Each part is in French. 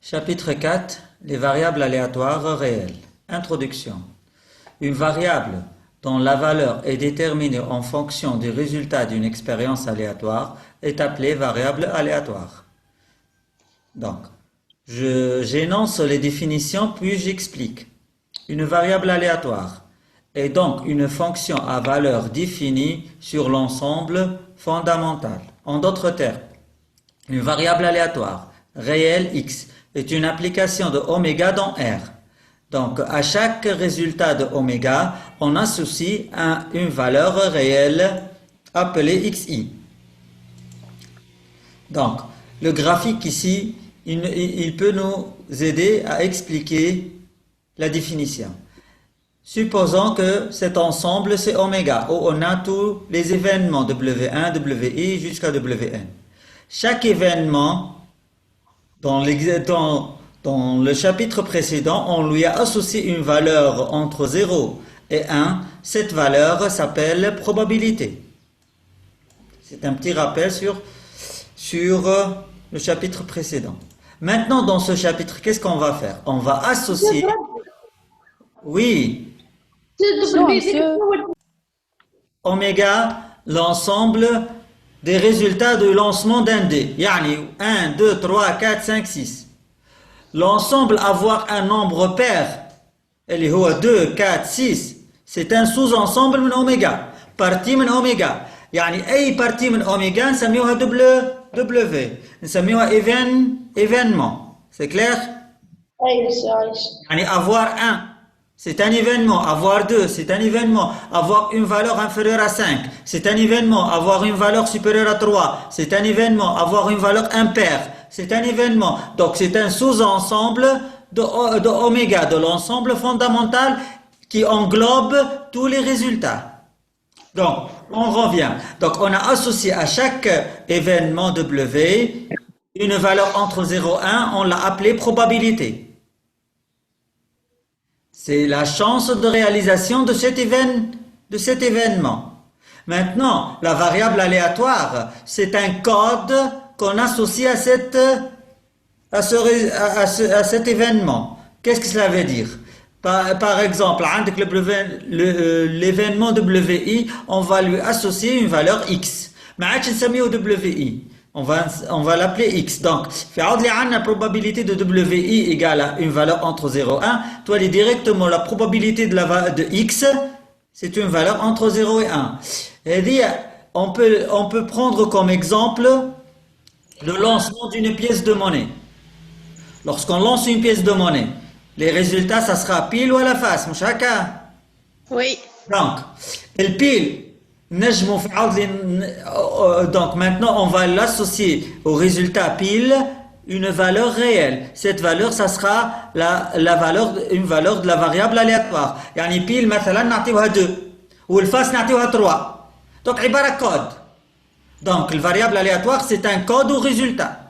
Chapitre 4. Les variables aléatoires réelles. Introduction. Une variable dont la valeur est déterminée en fonction du résultat d'une expérience aléatoire est appelée variable aléatoire. Donc, j'énonce les définitions puis j'explique. Une variable aléatoire est donc une fonction à valeur définie sur l'ensemble fondamental. En d'autres termes, une variable aléatoire réelle x est une application de oméga dans R. Donc, à chaque résultat de oméga, on associe une valeur réelle appelée xi. Donc, le graphique ici, il peut nous aider à expliquer la définition. Supposons que cet ensemble, c'est oméga, où on a tous les événements W1, WI jusqu'à WN. Chaque événement, dans le chapitre précédent, on lui a associé une valeur entre 0 et 1. Cette valeur s'appelle probabilité. C'est un petit rappel sur le chapitre précédent. Maintenant, dans ce chapitre, qu'est-ce qu'on va faire? On va associer... Oui. Oméga, l'ensemble des résultats de lancement d'un dé. Yani 1, 2, 3, 4, 5, 6. L'ensemble avoir un nombre pair, اللي هو 2, 4, 6, c'est un sous-ensemble من oméga. Partie من oméga. يعني أي partie من oméga نسميوها W. نسميوها événement. C'est clair? يعني avoir 1, c'est un événement. Avoir 2, c'est un événement. Avoir une valeur inférieure à 5, c'est un événement. Avoir une valeur supérieure à 3, c'est un événement. Avoir une valeur impaire, c'est un événement. Donc c'est un sous-ensemble de oméga, de l'ensemble fondamental qui englobe tous les résultats. Donc, on revient. Donc, on a associé à chaque événement W une valeur entre 0 et 1, on l'a appelée probabilité. C'est la chance de réalisation de cet événement. Maintenant, la variable aléatoire, c'est un code qu'on associe à cet événement. Qu'est-ce que cela veut dire? Par exemple, avec l'événement WI, on va lui associer une valeur X. Mais WI, on va l'appeler X. Donc, la probabilité de WI égale à une valeur entre 0 et 1. Toi, directement, la probabilité de X, c'est une valeur entre 0 et 1. Et on peut prendre comme exemple le lancement d'une pièce de monnaie. Lorsqu'on lance une pièce de monnaie, les résultats, ça sera pile ou à la face, chacun. Oui. Donc, le pile, donc maintenant, on va l'associer au résultat pile une valeur réelle. Cette valeur, ça sera une valeur de la variable aléatoire. Yani pile, مثلا, نعطيوها 2. Ou le face, نعطيوها 3. Donc, عبارة code. Donc, le variable aléatoire, c'est un code au résultat.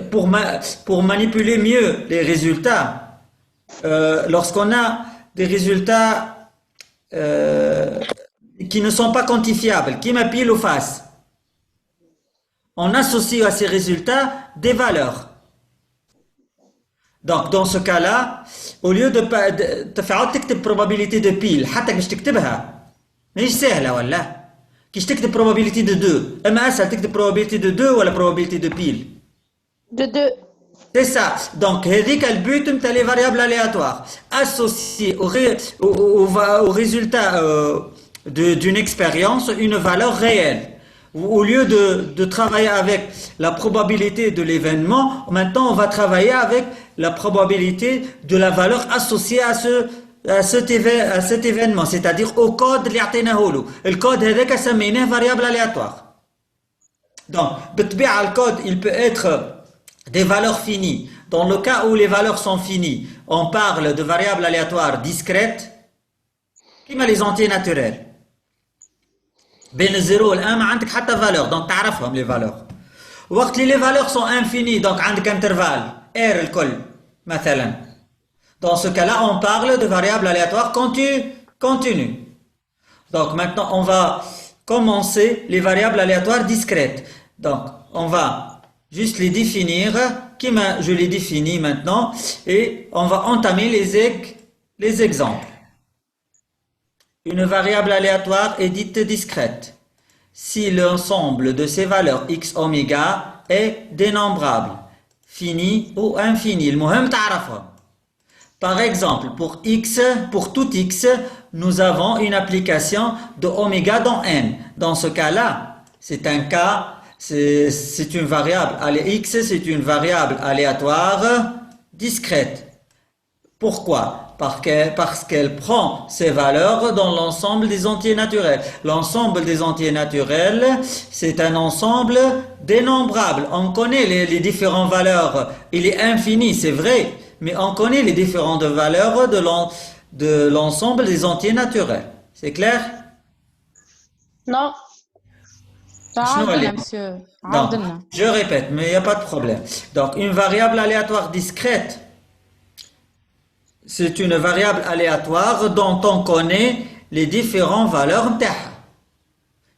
Pour manipuler mieux les résultats, lorsqu'on a des résultats qui ne sont pas quantifiables, qui m'appellent ou face, on associe à ces résultats des valeurs. Donc dans ce cas-là, au lieu de تفعل تكتب probabilité de pile حتى باش تكتبها ماهيش سهلة ولا كيش تكتب probabilité de 2 اما اسهل تكتب probabilité de 2 ولا probabilité de pile De 2. C'est ça. Donc, هذيك البوت نتاع les variables aléatoires associer au résultat d'une expérience une valeur réelle. Au lieu de travailler avec la probabilité de l'événement, maintenant on va travailler avec la probabilité de la valeur associée à cet événement, c'est-à-dire au code اللي عطيناه له. Le code هذاك سميناه variable aléatoire. Donc, بالطبيعة le code il peut être des valeurs finies. Dans le cas où les valeurs sont finies, on parle de variables aléatoires discrètes, comme les entiers naturels. بين 0 و 1 ما عندك حتى valeur, donc تعرفهم les valeurs. وقت les valeurs sont infinies, donc عندك intervalle, R الكل, مثلا. Dans ce cas-là, on parle de variables aléatoires continues. Donc maintenant, on va comment c'est les variables aléatoires discrètes. Donc, on va juste les définir, je les définis maintenant, et on va entamer les exemples. Une variable aléatoire est dite discrète si l'ensemble de ses valeurs x oméga est dénombrable, fini ou infini. المهم تعرفها. Par exemple, pour tout x, nous avons une application de oméga dans n. Dans ce cas-là, c'est une variable, x, c'est une variable aléatoire discrète. Pourquoi? Parce qu'elle prend ses valeurs dans l'ensemble des entiers naturels. L'ensemble des entiers naturels, c'est un ensemble dénombrable. On connaît les différentes valeurs. Il est infini, c'est vrai, mais on connaît les différentes valeurs de l'ensemble des entiers naturels. C'est clair? Non. عاودنا monsieur. Donc, عاودنا. je répète, mais il n'y a pas de problème. Donc, une variable aléatoire discrète, c'est une variable aléatoire dont on connaît les différentes valeurs نتاعها.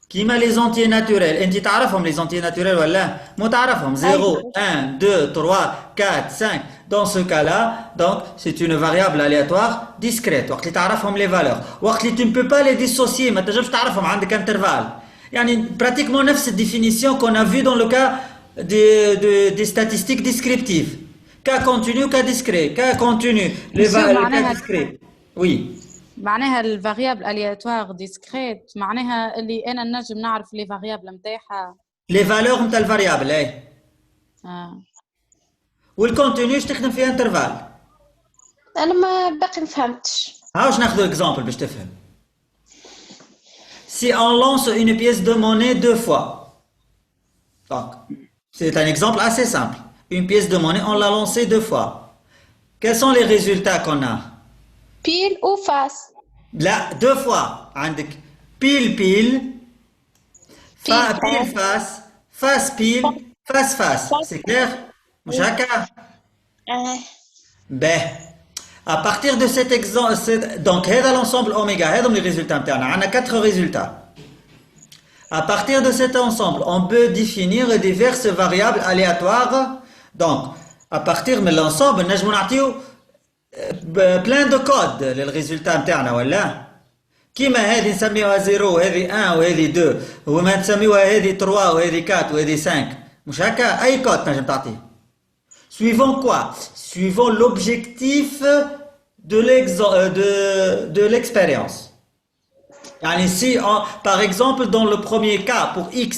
كيما les entiers naturels. انت تعرفهم les entiers naturels ولا؟ مو تعرفهم 0, 1, 2, 3, 4, 5. Dans ce cas-là, donc c'est une variable aléatoire discrète. وقت اللي تعرفهم les valeurs. وقت اللي tu ne peux pas les dissocier, ما تنجمش تعرفهم عندك intervalle. يعني pratiquement نفس définition qu'on a vu dans le cas des statistiques descriptives. Cas continu, cas discret. Cas continu, les valeurs cas discret. Oui. معناها الفاريابل الياتوار ديسكريت معناها اللي انا نجم نعرف لي فاريابل نتاعها Les valeurs نتاع الفاريابل اي. والكونتينيو تخدم فيه انترفال. أنا ما باقي مفهمتش. هاوش ناخذ اكزامبل باش تفهم. Si on lance une pièce de monnaie 2 fois. Donc, c'est un exemple assez simple. Une pièce de monnaie, on l'a lancée 2 fois. Quels sont les résultats qu'on a? Pile ou face? Là, 2 fois. عندك pile pile, pile face, face pile, face face. C'est clair? مش هكا؟ Ben, à partir de cet exemple, donc هذا l'ensemble oméga, هذا les résultats نتاعنا. عندنا 4 résultats. À partir de cet ensemble, on peut définir diverses variables aléatoires. Donc, à partir de l'ensemble, نجمو نعطيو plein de codes للريزولتا نتاعنا ولا؟ كيما هذه نسميوها 0 وهذه 1 وهذه 2 وما نسميوها هذه 3 وهذه 4 وهذه 5. مش هكا؟ أي كود نجم تعطيه. Suivant quoi? Suivant l'objectif de l'expérience. Yani si par exemple dans le premier cas pour x,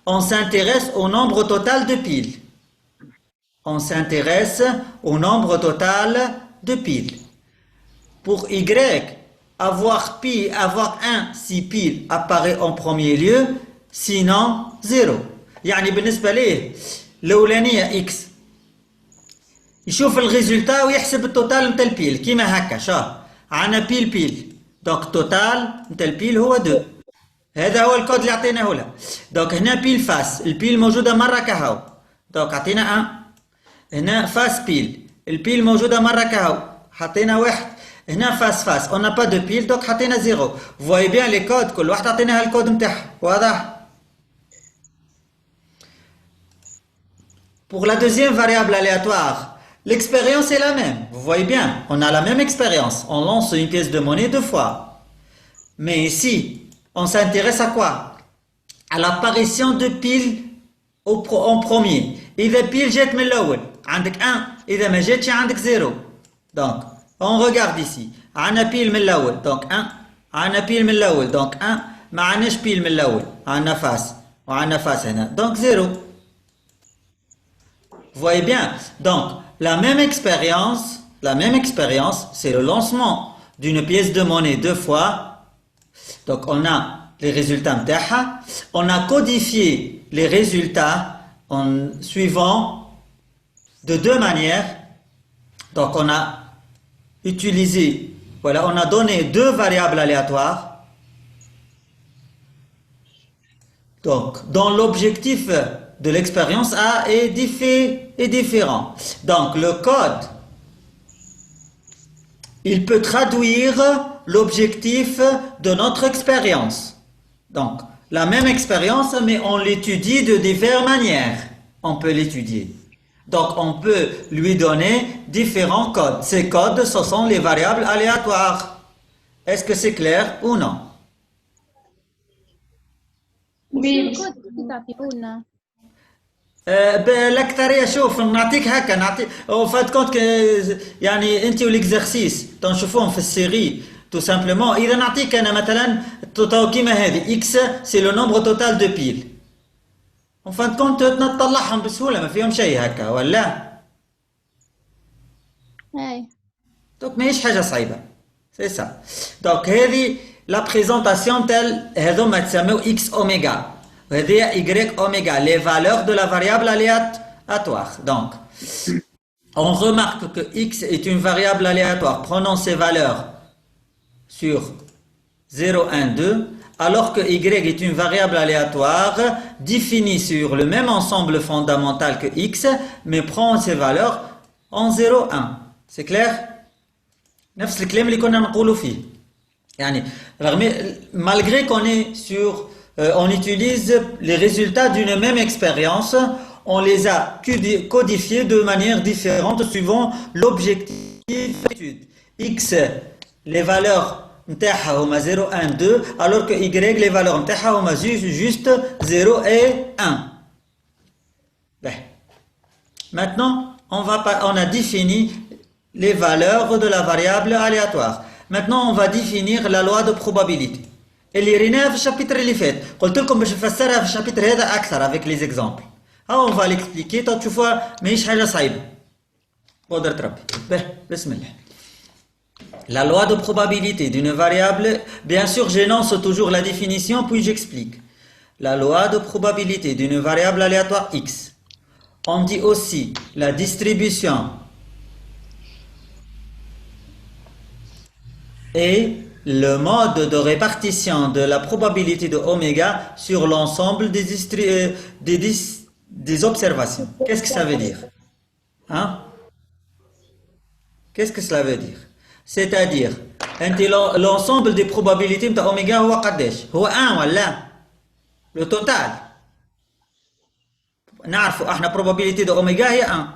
on s'intéresse au nombre total de piles. On s'intéresse au nombre total de piles. Pour y, avoir 1 si pile apparaît en premier lieu, sinon 0. يعني بالنسبة ليه الأولانية x يشوف الريزولتا ويحسب التوتال نتاع البيل كيما هكا شا عنا بيل دونك توتال نتاع البيل هو 2. هذا هو الكود اللي عطيناه له. دونك هنا بيل فاس البيل موجوده مره كهو دونك عطينا 1. هنا فاس بيل البيل موجوده مره كهو حطينا 1. هنا فاس اون با دو بيل دونك حطينا 0. فواي بيان لي كود كل واحد عطيناها الكود نتاعها واضح. Pour la deuxième variable aléatoire, l'expérience est la même. Vous voyez bien, on a la même expérience. On lance une pièce de monnaie 2 fois. Mais ici, on s'intéresse à quoi? À l'apparition de piles en premier. إذا بيل جات من الأول عندك 1. إذا ما جاتش عندك 0. Donc, on regarde ici. عندنا بيل من الأول donc 1. عندنا بيل من الأول donc 1. ما عندناش بيل من الأول عندنا فاس وعندنا فاس هنا donc 0. Vous voyez bien. Donc, la même expérience, c'est le lancement d'une pièce de monnaie 2 fois. Donc, on a les résultats نتاعها. On a codifié les résultats en suivant de 2 manières. Donc, on a utilisé, voilà, on a donné 2 variables aléatoires. Donc, dans l'objectif de l'expérience A est différent. Donc, le code, il peut traduire l'objectif de notre expérience. Donc, la même expérience, mais on l'étudie de diverses manières. On peut l'étudier. Donc, on peut lui donner différents codes. Ces codes, ce sont les variables aléatoires. Est-ce que c'est clair ou non? الكود اللي تعطيهولنا بالاكثريه شوف نعطيك هكا نعطيك او فات كونت يعني انت والاكزرسيس تنشوفوهم في السيري تو سامبلومون اذا نعطيك انا مثلا كيما هذه اكس سي لو نومبر توتال دو بيل اون فات كونت تطلعهم بسهوله ما فيهم شيء هكا ولا هاي دونك ماهيش حاجه صعيبه سي سا دونك هذه لا بريزونطاسيون تاع هذوما تسموا اكس اوميغا وهذه y oméga, les valeurs de la variable aléatoire. Donc, on remarque que x est une variable aléatoire. Prenons ces valeurs sur 0, 1, 2, alors que y est une variable aléatoire définie sur le même ensemble fondamental que x, mais prend ces valeurs en 0, 1. C'est clair? نفس الكلام اللي كنا نقولوا فيه. يعني malgré qu'on est sur on utilise les résultats d'une même expérience, on les a codifiés de manière différente suivant l'objectif d'étude. X, les valeurs نتاعها هما 0, 1, 2, alors que Y, les valeurs نتاعها هما juste 0 et 1. Ben. Maintenant, on a défini les valeurs de la variable aléatoire. Maintenant, on va définir la loi de probabilité. اللي ريناها في الشابيتر اللي فات قلت لكم باش نفسرها في الشابيتر هذا اكثر avec les exemples. ها on va l'expliquer تشوفوها ماهيش حاجه صعيبه. قدرة ربي. بسم الله. La loi de probabilité d'une variable, bien sûr j'énonce toujours la définition puis j'explique. La loi de probabilité d'une variable aléatoire x. On dit aussi la distribution et le mode de répartition de la probabilité de oméga sur l'ensemble des observations. Qu'est-ce que ça veut dire? Hein? Qu'est-ce que cela veut dire? C'est-à-dire, l'ensemble des probabilités de oméga هو قداش؟ هو 1 ولا؟ Le total. نعرفوا احنا probabilité de oméga هي 1.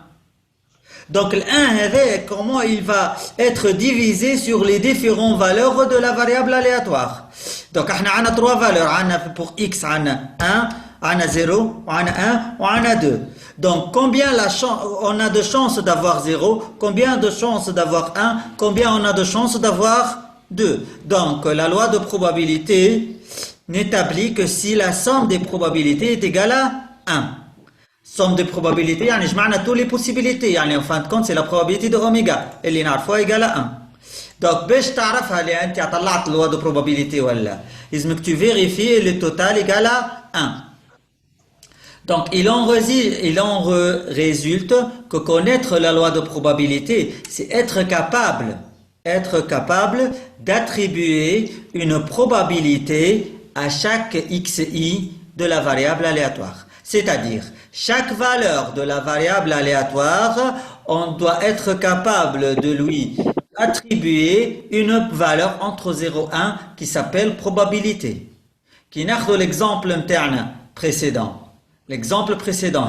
Donc le 1 comment il va être divisé sur les différentes valeurs de la variable aléatoire. Donc on a 3 valeurs, pour x on a 1, on a 0, on a 1, on a 2. Donc combien on a de chances d'avoir 0, combien de chances d'avoir 1, combien on a de chances d'avoir 2. Donc la loi de probabilité n'établit que si la somme des probabilités est égale à 1. Somme de probabilité, يعني جمعنا toutes les possibilités, يعني en fin de compte c'est la probabilité de oméga اللي نعرفوها égale à 1. Donc باش تعرفها اللي انت طلعت loi de probabilité ولا لازمك tu vérifies le total égal à 1. Donc il en résulte que connaître la loi de probabilité, c'est être capable d'attribuer une probabilité à chaque xi de la variable aléatoire. C'est-à-dire, chaque valeur de la variable aléatoire, on doit être capable de lui attribuer une valeur entre 0 et 1 qui s'appelle probabilité. Qui n'a que l'exemple précédent. L'exemple précédent,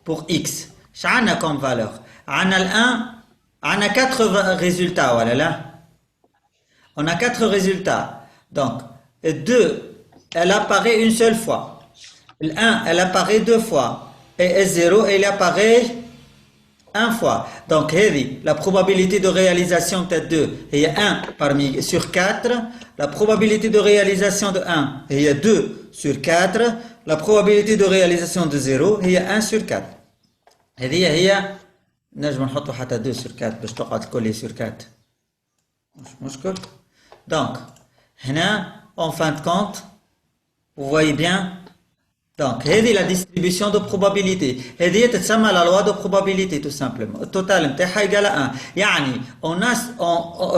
pour x, qu'est-ce comme valeur? On a le 1, on a 4 résultats, voilà. On a 4 résultats. Donc, 2, elle apparaît une seule fois. Le 1, elle apparaît 2 fois. Et 0, elle apparaît 1 fois. Donc, la probabilité de réalisation de 2, il y a 1 sur 4. La probabilité de réalisation de 1, il y a 2 sur 4. La probabilité de réalisation de 0, il y a 1 sur 4. هي نجم نحطوا حتى 2 sur 4 باش تقعد coller sur 4. مش مشكل. Donc, هنا, en fin de compte, vous voyez bien. Donc, هذه la distribution de probabilité. هذه تتسمى la loi de probabilité tout simplement. التوتال نتاعها égal à 1. يعني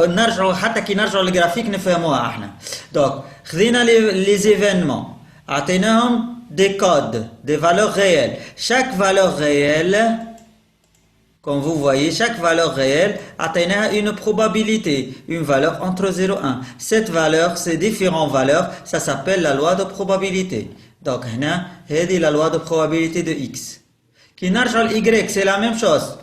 نرجعوا حتى كي نرجعوا للجرافيك نفهموها احنا. Donc, خذينا les événements. أعطيناهم des codes, des valeurs réelles. Chaque valeur réelle Comme vous voyez, chaque valeur réelle a une probabilité, une valeur entre 0 et 1. Cette valeur, ces différentes valeurs, ça s'appelle la loi de probabilité. Donc, c'est la loi de probabilité de x. Qui n'arrive y, c'est la même chose.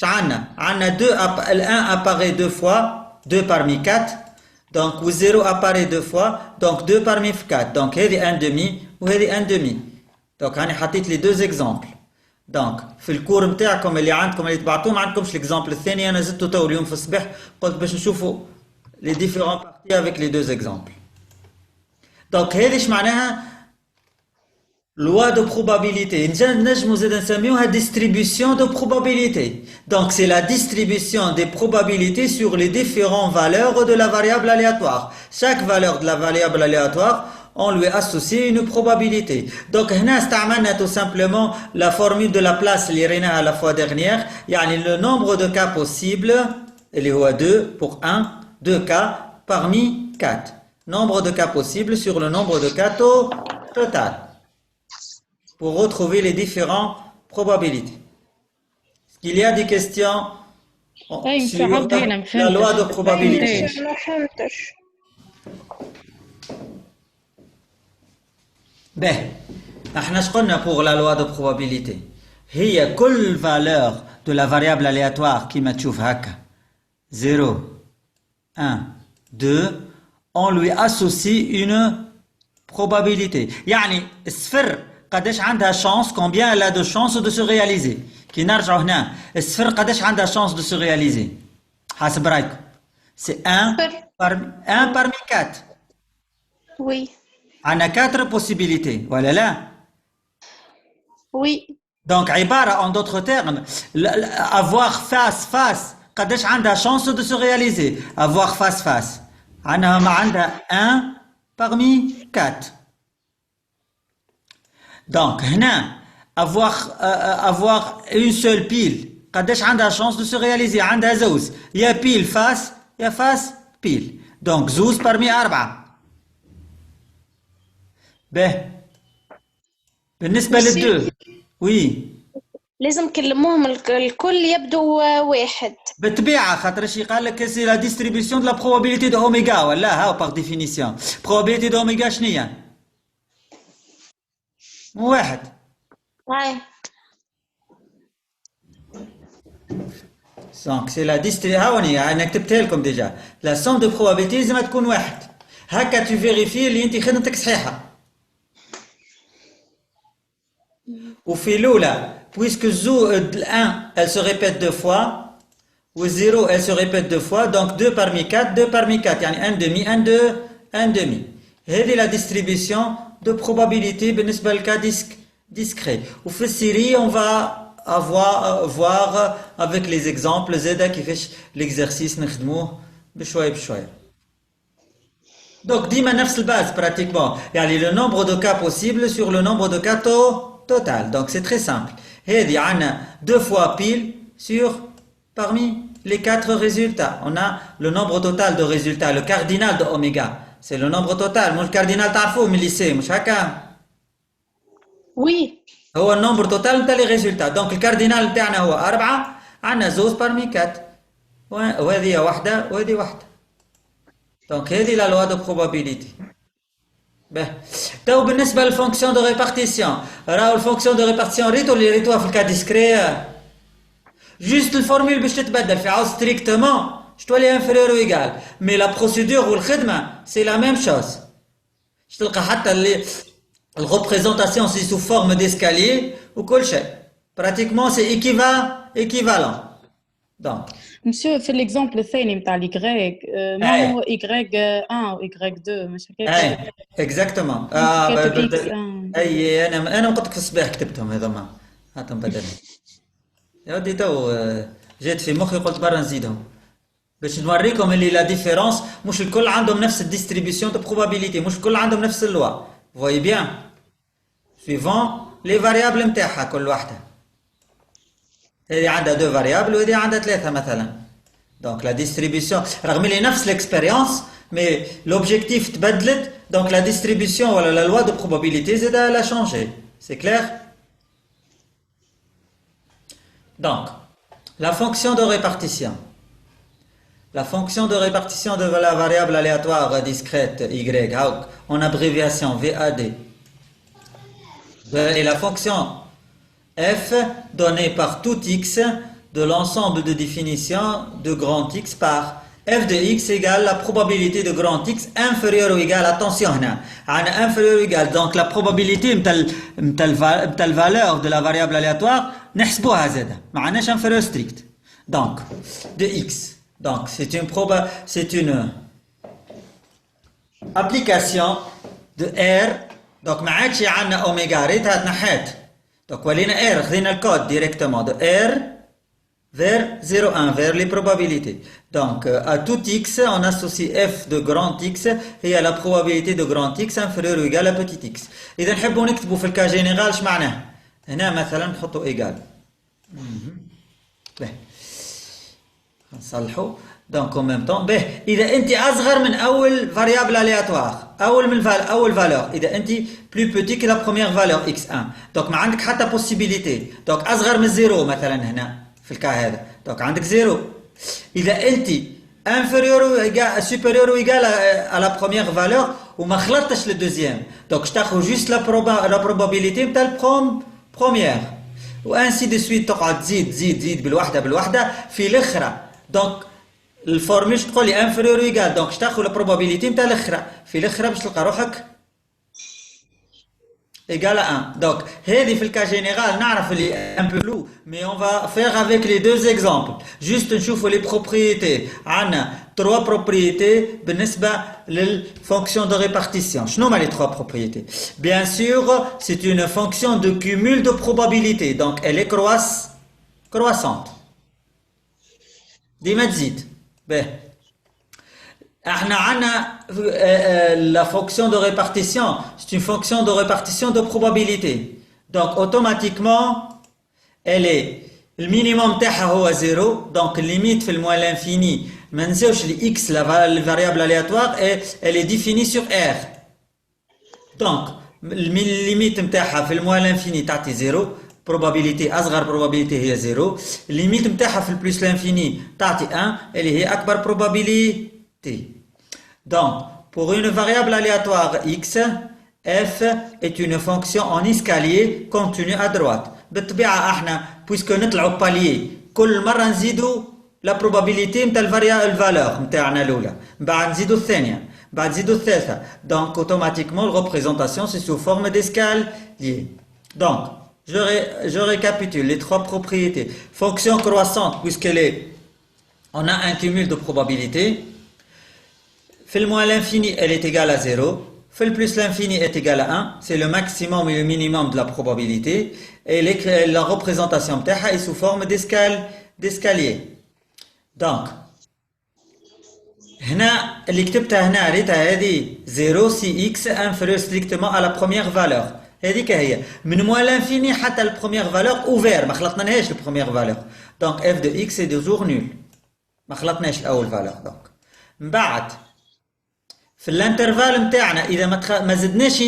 L1 apparaît deux fois, 2 parmi 4. Donc, 0 apparaît deux fois, donc 2 parmi 4. Donc, c'est 1 demi ou c'est 1 demi. Donc, on a les deux exemples. دونك في الكور نتاعكم اللي عندكم اللي تبعتوه ما عندكمش ليكزامبل الثاني انا زدته تو اليوم في الصباح قلت باش نشوفوا لي ديفيرون بارتي افيك لي دو اكزامبل دونك هذه اش معناها لوا دو بروبابيليتي نجمو زاد نسميوها ديستريبيسيون دو بروبابيليتي دونك سي لا ديستريبيسيون دي probabilités sur les différentes valeurs de la variable aléatoire chaque valeur de la variable aléatoire on lui associe une probabilité. Donc, on a tout simplement la formule de la place à la fois dernière. Il y a le nombre de cas possibles, il y a 2 pour 1, 2 cas parmi 4. Nombre de cas possibles sur le nombre de cas total. Pour retrouver les différentes probabilités. Est-ce qu'il y a des questions sur la loi de probabilité? Ben, pour la loi de probabilité, il y a كل valeur de la variable aléatoire qui متشوف هكا 0, 1, 2, on lui associe une probabilité. يعني الصفر قداش عندها chance, combien elle a de chance de se réaliser. كي نرجعوا هنا الصفر قداش عندها chance de se réaliser. حسب رايكم. C'est 1 parmi 4. Oui. On a 4 possibilités, voilà là. Oui. Donc, en d'autres termes, avoir face, قداش عندها chance de se réaliser. Avoir face. On a 1 parmi 4. Donc, avoir une seule pile, قداش عندها chance de se réaliser. عندها زوز. Il y a pile face, il y a face pile. Donc, زوز parmi 4. به بالنسبة للدو وي لازم كلموهم الكل يبدو واحد بالطبيعة خاطر شي قال لك سي لا ديستريبيسيون دو لا probabilité دو اوميغا ولا هاو باغ ديفينيسيون probabilité دو اوميغا شنيا واحد هاي دونك سي لا هاوني انا كتبتها لكم ديجا لا سوم دو probabilité لازم تكون واحد هكا تو فيريفي اللي انت خدمتك صحيحة Ou fait l'oula, puisque Zou 1, elle se répète 2 fois, ou 0, elle se répète 2 fois, donc 2 parmi 4, 2 parmi 4, yani 1 demi, 1 2, 1 demi. C'est la distribution de probabilité, بالنسبة للكا discret. Ou fait série, on va voir avec les exemples, زادا كيفاش l'exercice نخدموه بشوية. Donc, ديما نفس الباز pratiquement, يعني le nombre de cas possibles sur le nombre de cas total. Donc c'est très simple. Il y a 2 fois pile parmi les 4 résultats. On a le nombre total de résultats, le cardinal de oméga. C'est le nombre total. Moi, le cardinal تعرفوه من الليسي مش هكا؟ Oui. هو النمبر توتال نتاع les résultats. Donc le cardinal نتاعنا هو 4 عندنا زوز parmi 4 وهذه واحدة وهذه واحدة. Donc هذه la loi de probabilité. Ben, تو بالنسبة للفونكسيون دو ريبارتيسيون راهو الفونكسيون دو ريبارتيسيون ريتوها في الكا ديسكري جوست الفورمول باش تتبدل في عاوز ستريكتومون تولي انفيريور او ايغال مي لا بروسيدور والخدمة سي لا ميم شوز تلقى حتى اللي الريبريزونطاسيون سي سو فورم ديسكاليي وكل شيء براتيكمون سي ايكيفالون دونك مسيو في الاكزامبل الثاني نتاع اليغريك ما هو يغريك 1 و يغريك 2 مش هكاك اي اكزاكتومون اي انا قلت لك في الصباح كتبتهم هذوما هاتهم بدل يا ودي تو جات في مخي قلت برا نزيدهم باش نوريكم اللي لا ديفيرونس مش الكل عندهم نفس الديستريبيسيون دو بروبابيليتي مش الكل عندهم نفس اللوا فوي بيان سويفون لي فاريابل نتاعها كل واحده هذه عندها 2 فاريابل وهذه عندها 3 مثلا دونك لا ديستريبيسيون رغم اللي نفس ليكسبيريونس مي لوبجيكتيف تبدلت دونك لا ديستريبيسيون ولا لا لوا دو بروبابيليتي زادها لا شونجي سي كلير دونك La fonction de répartition. La fonction de répartition de la variable aléatoire discrète y, en abréviation VAD. Et la fonction f donnée par tout x de l'ensemble de définition de grand x par f de x égale la probabilité de grand x inférieure ou égale, attention هنا, inférieure ou égale, donc la probabilité متى valeur de la variable aléatoire نحسبوها زادة, ما عندناش inférieur strict. Donc de x, donc c'est une application de R, donc ما عادش عندنا اوميغا ريتها تنحات, donc ولينا R خذينا الكود directement de R vers 0,1, vers les probabilités. Donc, à tout x, on associe f de grand x et à la probabilité de grand x inférieure ou égale à petit x. إذا نحبوا نكتبوا في الكا جينيرال اش معناه؟ هنا مثلا نحطوا إيجال. به. نصلحوا. Donc en même temps. به. إذا أنت أصغر من أول variable aléatoire. أول valeur. إذا أنت plus petit que la première valeur x1. Donc ما عندك حتى possibilité. Donc أصغر من 0 مثلا هنا. في الكا هذا donc عندك زيرو. إذا أنت inférieur ou supérieur ou égal à la première valeur وما خلطتش le deuxième donc تاخذ juste la probabilité نتاع première وانسي دو سويت تقعد تزيد بالوحدة في الأخرى. donc الفورمول تقول لي inférieur ou égal donc تاخذ la probabilité نتاع الأخرى في الأخرى باش تلقى روحك égal à 1. Donc, هذه في الكا général نعرف اللي un peu flou, mais on va faire avec les deux exemples. Juste نشوفوا les propriétés. عندنا 3 propriétés بالنسبة للfonction de répartition. شنو هما les 3 propriétés? Bien sûr, c'est une fonction de cumul de probabilité. Donc, elle est croissante. ديما تزيد. باهي. La fonction de répartition, c'est une fonction de répartition de probabilité. Donc, automatiquement, elle est, le minimum تاعها هو 0, donc limite في moins l'infini, ما نساوش ل x, la variable aléatoire, elle est définie sur R. Donc, le limite نتاعها في moins l'infini تعطي 0, probabilité أصغر probabilité هي 0, limite نتاعها في plus l'infini تعطي 1, اللي هي أكبر probabilité. Donc, pour une variable aléatoire x, f est une fonction en escalier continue à droite. بالطبيعة احنا puisque نطلعوا palier كل مرة نزيدوا la probabilité نتاع الفالور نتاعنا الأولى. بعد نزيدوا الثانية. بعد نزيدوا الثالثة. Donc, automatiquement, la représentation c'est sous forme d'escalier. Donc, je récapitule les 3 propriétés. Fonction croissante on a un cumul de probabilités. Fait le moins l'infini, elle est égale à 0. Fait le plus l'infini est égal à 1. C'est le maximum et le minimum de la probabilité. Et la représentation est sous forme d'escalier. Donc, هنا اللي كتبتها هنا ريتها هذه 0 si x inférieur strictement à la première valeur. هذيك هي من moins l'infini حتى la première valeur ouvert. ما خلطناهاش la première valeur. Donc f de x est toujours nul. ما خلطناش الأول valeur. Donc من بعد في الانترفال نتاعنا اذا ما زدناش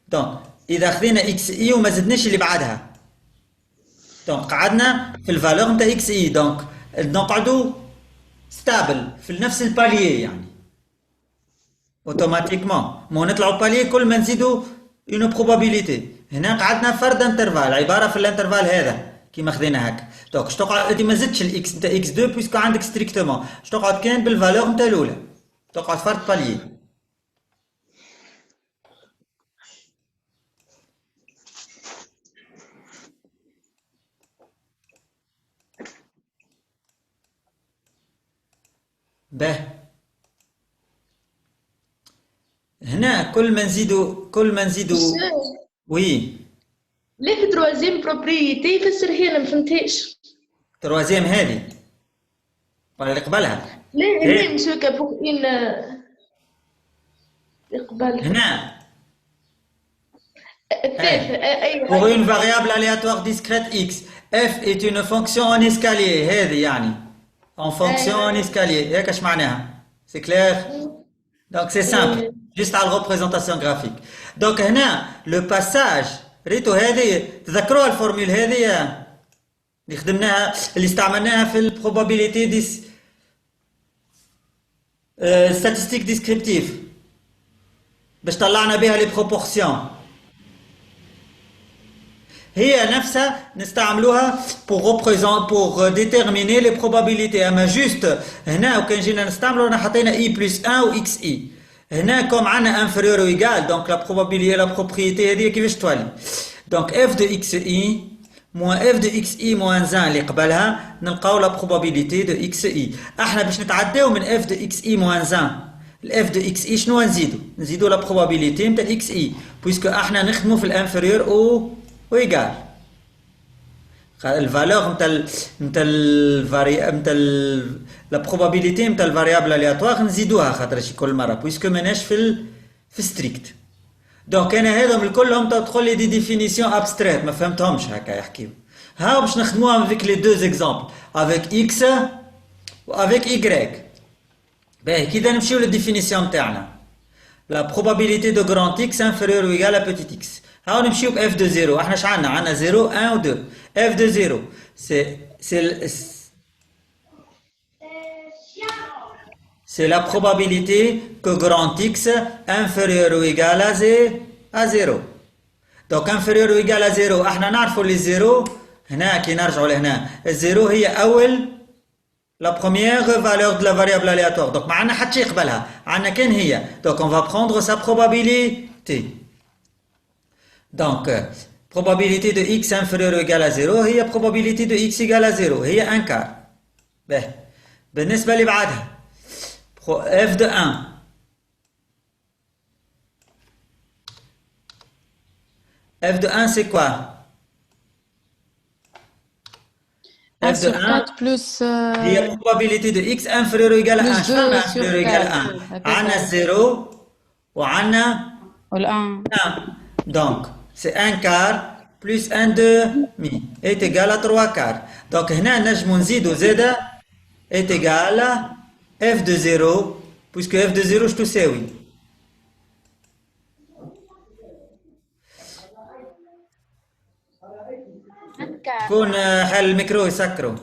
دونك اذا خذينا اكس اي وما زدناش اللي بعدها دونك قعدنا في الفالور نتاع اكس اي دونك نقعدوا ستابل في نفس الباليي يعني اوتوماتيكمون مو نطلعوا باليي كل ما نزيدوا اون بروبابيليتي. هنا قعدنا فرد انترفال عباره في الانترفال هذا كيما خذينا هكا دونك تقعد انت ما زدتش الاكس نتاع اكس 2 بويسكو عندك ستريكتومون تقعد كان بالفالور نتاع الاولى تقعد فرد باليي. به هنا كل ما نزيدوا وي ليه في تروازيم بروبريتي فسر هي ما فهمتهاش. تروازيم هذه ولا اللي قبلها؟ ليه مش هكا فوق ان قبلها هنا ايوه pour une variable aléatoire discrète x f est une fonction en escalier هذه يعني en fonction en escalier. هيك اش معناها؟ c'est clair? Donc c'est simple juste à la représentation graphique. Donc هنا le passage ريتو هذه تذكروا الفورمول هذه اللي خدمناها اللي استعملناها في البروبابيليتي دي ستاتستيك ديسكريبتيف باش طلعنا بها لي بروبورسيون. هي نفسها نستعملوها pour déterminer les probabilités. اما جوست هنا وكان جينا نستعملو رانا حطينا i plus 1 و xi. هنا كوم عندنا inférieur ou égal donc la probabilité la propriété هذه كيفاش تولي. donc f de xi moins f de xi moins 1 اللي قبلها نلقاو la probabilité de xi. احنا باش نتعداو من f de xi moins 1 f de xi شنو نزيدو la probabilité نتاع xi puisque احنا نخدمو في الانفيريور او égal. الفالور نتاع لا بروبابيليتي نتاع الفاريابل الياتوار نزيدوها خاطر شي كل مره بويسكو ماناش في ستريكت. دونك انا هذم الكلهم تدخل لي دي ديفينيسيون ابستريت ما فهمتهمش هكا يحكيو. ها باش نخدموها افيك لي دو زيكزامبل افيك اكس و افيك ايغريك. باهي كي نمشيو للديفينيسيون تاعنا لا probabilité de grand x inférieur ou égal à petit x. هاو نمشيو ب f de 0. احنا شعنا عندنا 0 1 و 2. f de 0 c'est la probabilité que grand x inférieur ou égal à 0. donc inférieur ou égal à 0 احنا نعرفوا لي 0 هنا كي نرجعوا لهنا الزيرو هي اول la première valeur de la variable aléatoire. donc ما عندنا حتى شيء قبلها عندنا كان هي. donc on va prendre sa probabilité. donc probabilité de x inférieur ou égal à 0 هي probabilité de x égale à 0 هي 1 quart. باهي بالنسبة اللي بعدها f de 1 f de 1 c'est quoi? f de 1 plus هي probabilité de x inférieur ou égal à 1. شنو inférieur ou égal à 1 عندنا 0 وعندنا والآن 1. donc c'est 1 quart plus 1 demi est égal à 3 quarts. donc هنا نجمو نزيدو زادا est égal à f de 0 puisque f de 0 شتو تساوي كون حل الميكرو يسكرو.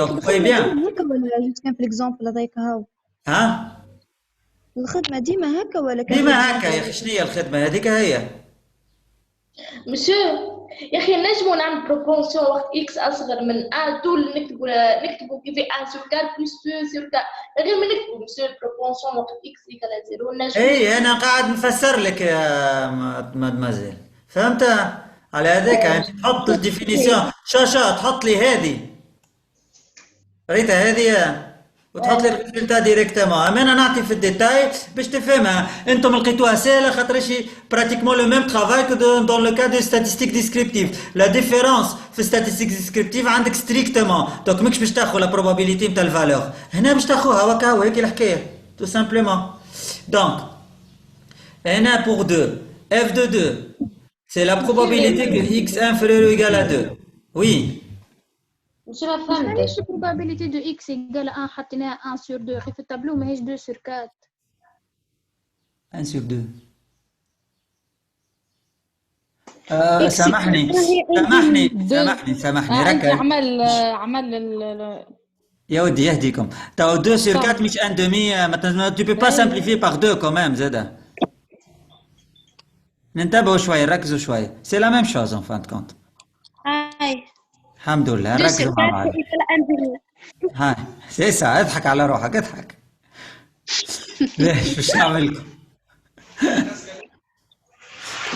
donc oui bien هكا ولا جوست كان في الاكزامبل هذاك هاو ها الخدمة ديما هكا ولا كان ديما هكا يا اخي. شنو هي الخدمه هذيك هي مسيو يا اخي نجمو نعمل بروبونسيون وقت اكس اصغر من 1 طول نكتبو كيفي 1 sur 4 plus 2 sur 4 غير ما نكتبو مسيو البروبونسيون وقت اكس ايكال 0 نجمو. اي انا قاعد نفسر لك يا مادمازيل فهمت على هذاك. انت تحط الديفينيسيون شاشة تحط لي هذه ريتها هذه وتحط لي الريزلتا ديريكتومون. اما انا نعطي في الديتاي باش تفهمها. انتم لقيتوها سهله خاطر شي براتيكمون لو ميم ترافاي كو دون لو كا دو ستاتستيك ديسكريبتيف. لا ديفيرونس في ستاتستيك ديسكريبتيف عندك ستريكتومون دونك ماكش باش تاخذ لا بروبابيليتي نتاع الفالور. هنا باش تاخذها وكا وهيك الحكايه تو سامبلومون. دونك هنا بور 2 f de 2 c'est la probabilité que x inférieur ou égal à 2. oui مش ما فهمتش. علاش probability de x égale 1 حطيناها 1 sur 2 في التابلو ماهيش 2 sur 4. 1 sur 2. سامحني انت ركز عمل يا ودي يهديكم. تاو 2 sur 4 مش 1 demi. maintenant tu peux pas simplifier par 2 quand même زادا. ننتبهوا شويه نركزوا شويه. c'est la même chose en fin de compte. هاي الحمد لله ركزوا مع بعض. هاي سي سا اضحك على روحك اضحك. ليش باش نعمل لكم.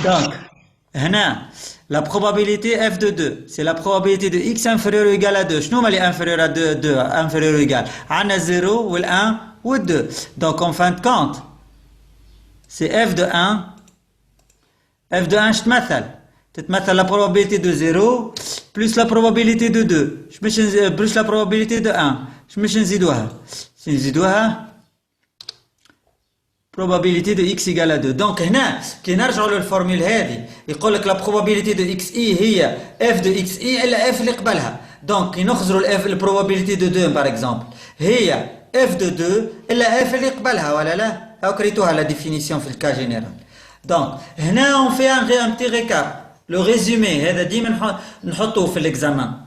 donc هنا la probabilité f de 2 c'est la probabilité de x inférieur ou égal à 2. شنو هما اللي inférieur à 2 inférieur ou égal عندنا 0 وال1 وال2. donc en fin de compte c'est f de 1 f de 1 تتمثل la probabilité de 0 plus la probabilité de 2 plus la probabilité de 1. باش نزيدوها probabilité de x égale à 2. donc هنا كي نرجعوا للفورميل هذه يقول لك la probabilité de x i هي f de x i الا f اللي قبلها. donc كي نخزروا الاف probabilité de 2 par exemple هي f de 2 الا f اللي قبلها ولا لا. هاو قريتوها لا ديفينيسيون في الكا جينيرال. donc هنا on fait un petit récap لو ريزومي هذا ديما نحطوه في الاكزامان.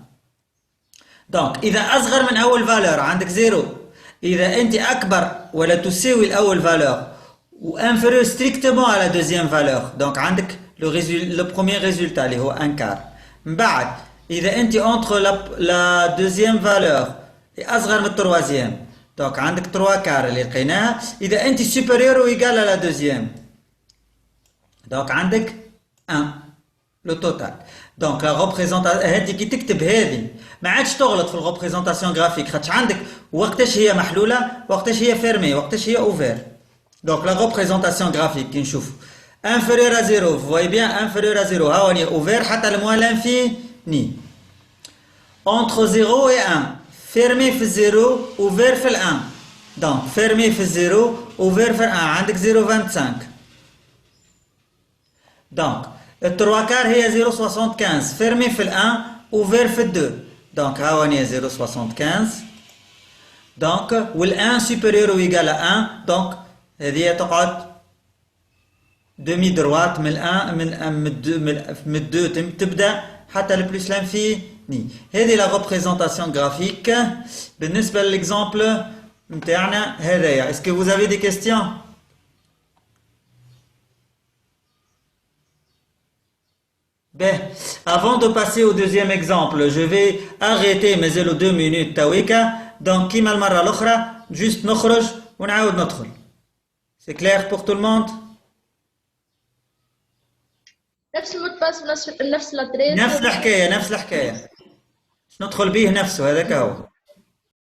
دونك اذا اصغر من اول فالور عندك زيرو، اذا انت اكبر ولا تساوي الاول فالور و inférieur strictement à la deuxième valeur، دونك عندك le premier résultat اللي هو ان كار. من بعد اذا انت entre la deuxième valeur اصغر من التروازيام، دونك عندك 3 كار اللي لقيناها. اذا انت supérieur ou égal à la deuxième، دونك عندك 1 لو توتال. دونك لا ريبريزونطاسيون هذه كي تكتب هذه ما عادش تغلط في الريبريزونطاسيون غرافيك، خاطش عندك وقتاش هي محلوله، وقتاش هي فيرمي، وقتاش هي اوفير. دونك لا ريبريزونطاسيون غرافيك كي نشوفوا inférieur à 0، vous voyez bien inférieur à 0 ها هو اوفير حتى لموان لانفيني. entre 0 et 1 fermé في الزيرو اوفير في ال1. دونك fermé في الزيرو اوفير في ال1 عندك 0.25. دونك التروا كار هي 0.75 فيرمي في ال1 اوفير في ال2. دونك ها هو 0.75. دونك وال1 supérieur ou égal à 1، دونك هذه تقعد دومي دروات من الان من الدو تبدا حتى لبلوس لانفيني. هذه لا ريبريزونطاسيون غرافيك بالنسبه للاكزامبل نتاعنا هذايا. اسكو vous avez des questions؟ Ben, avant de passer au deuxième exemple, je vais arrêter مازالوا 2 minutes تويكا. donc كيما المره الاخرى juste نخرج ونعاود ندخل. c'est clair pour tout le monde؟ نفس المدباس ونفس الادريس، نفس الحكايه باش ندخل بيه نفسه، هذاك هو.